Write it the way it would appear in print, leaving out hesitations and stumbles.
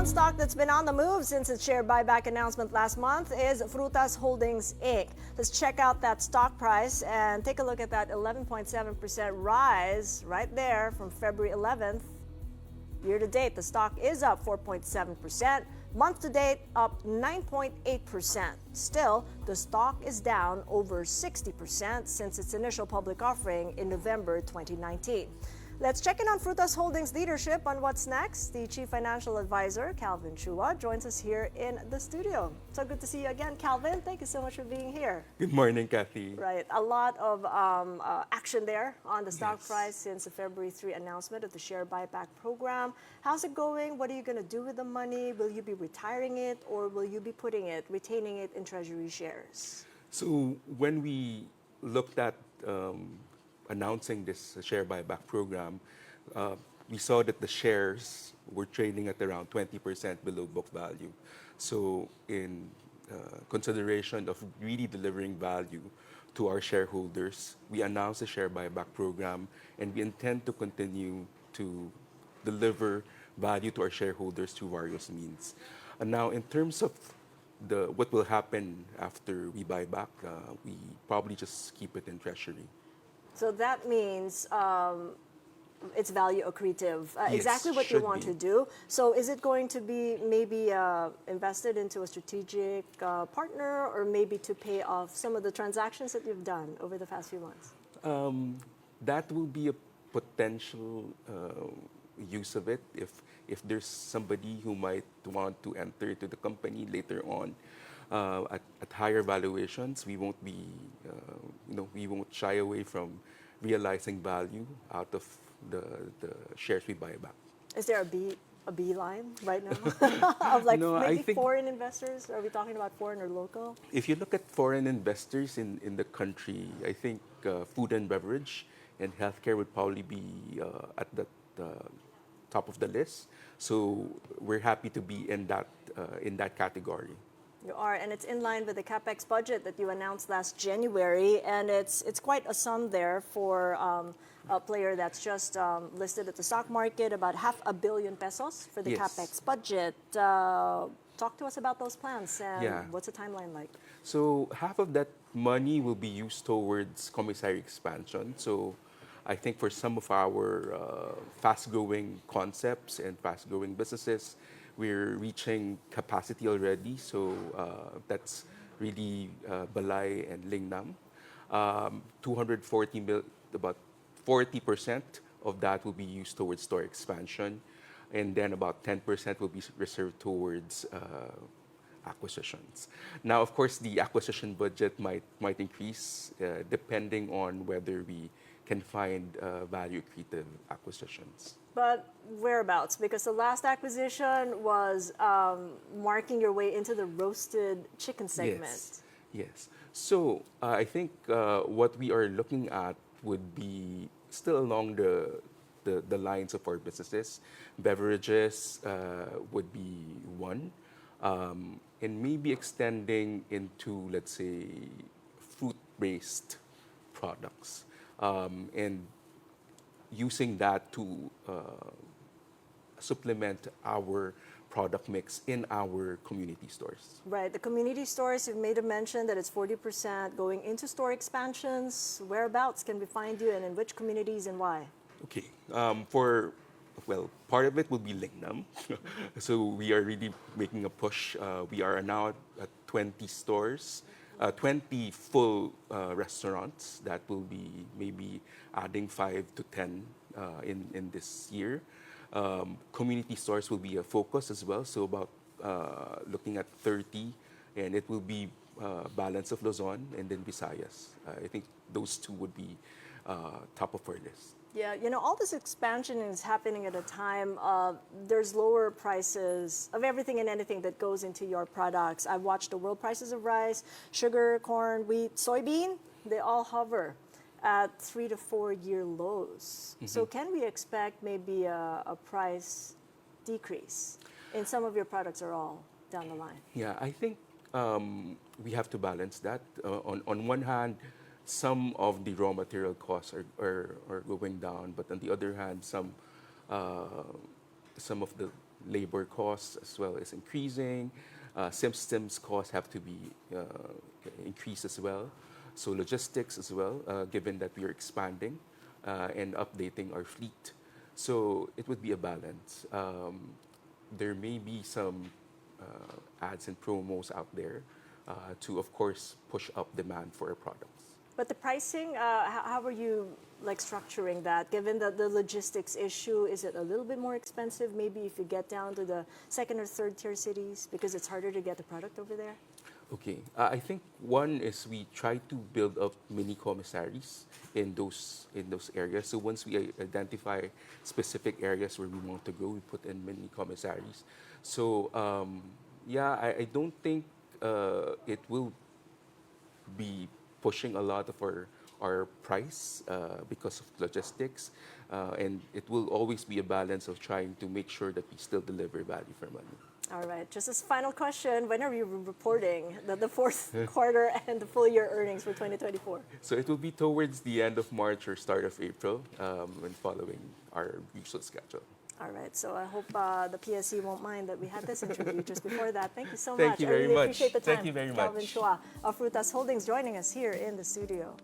stock that's been on the move since its share buyback announcement last month is Fruitas Holdings Inc. Let's check out that stock price and take a look at that 11.7% rise right there from February 11th. Year to date, the stock is up 4.7%. Month to date, up 9.8%. Still, the stock is down over 60% since its initial public offering in November 2019. Let's check in on Fruitas Holdings leadership on what's next. The Chief Financial Advisor Calvin Chua joins us here in the studio. So good to see you again, Calvin. Thank you so much for being here. Good morning, Kathy. Right, a lot of action there on the stock price since the February 3 announcement of the share buyback program. How's it going? What are you going to do with the money? Will you be retiring it, or will you be retaining it in treasury shares? So when we looked at announcing this share buyback program, we saw that the shares were trading at around 20% below book value. So in consideration of really delivering value to our shareholders, we announced the share buyback program, and we intend to continue to deliver value to our shareholders through various means. And now, in terms of what will happen after we buy back, we probably just keep it in treasury. So that means it's value accretive. Yes, exactly what you want be. to do. So is it going to be maybe invested into a strategic partner, or maybe to pay off some of the transactions that you've done over the past few months? That will be a potential use of it if there's somebody who might want to enter into the company later on. At higher valuations, we won't be, we won't shy away from realizing value out of the shares we buy back. Is there a B line right now of like No, maybe I think foreign investors? Are we talking about foreign or local? if you look at foreign investors in the country, I think food and beverage and healthcare would probably be at the top of the list. So we're happy to be in that category. You are, and it's in line with the CapEx budget that you announced last January, and it's quite a sum there for a player that's just listed at the stock market, about $500 million pesos for the Yes. CapEx budget. Talk to us about those plans and Yeah. what's the timeline like? So half of that money will be used towards commissary expansion. So I think for some of our fast-growing concepts and fast-growing businesses, we're reaching capacity already. So that's really Balay and Lingnam. 240 mil, about 40% of that will be used towards store expansion, and then about 10% will be reserved towards acquisitions. Now, of course, the acquisition budget might increase depending on whether we can find value accretive acquisitions. But whereabouts? Because the last acquisition was marking your way into the roasted chicken segment. Yes. So I think what we are looking at would be still along the lines of our businesses. Beverages would be one, and maybe extending into, let's say, fruit-based products, and using that to supplement our product mix in our community stores. Right, the community stores, you've made a mention that it's 40% going into store expansions. Whereabouts can we find you, and in which communities, and why? Okay, part of it will be Lingnam. So we are really making a push. We are now at 20 stores, 20 full restaurants that will be maybe adding 5 to 10 in this year. Community stores will be a focus as well, so about looking at 30, and it will be balance of Luzon and then Visayas. I think those two would be top of our list. Yeah, all this expansion is happening at a time there's lower prices of everything and anything that goes into your products. I've watched the world prices of rice, sugar, corn, wheat, soybean. They all hover at 3 to 4 year lows. Mm-hmm. So can we expect maybe a price decrease in some of your products, or all down the line? Yeah, I think we have to balance that. On one hand, some of the raw material costs are going down, but on the other hand, some of the labor costs as well is increasing. Systems costs have to be increased as well. So logistics as well, given that we are expanding and updating our fleet. So it would be a balance. There may be some ads and promos out there to, of course, push up demand for our products. But the pricing, how are you like structuring that? Given that the logistics issue, is it a little bit more expensive maybe if you get down to the second or third tier cities because it's harder to get the product over there? Okay, I think one is we try to build up mini commissaries in those areas. So once we identify specific areas where we want to go, we put in mini commissaries. So yeah, I don't think it will be pushing a lot of our price because of logistics, and it will always be a balance of trying to make sure that we still deliver value for money. All right, just as a final question, when are you reporting the fourth quarter and the full year earnings for 2024? So it will be towards the end of March or start of April, when following our usual schedule. All right, so I hope the PSC won't mind that we had this interview just before that. Thank you so Thank much. you very I really much. appreciate the time. Thank you very Calvin much. Chua of Fruitas Holdings joining us here in the studio.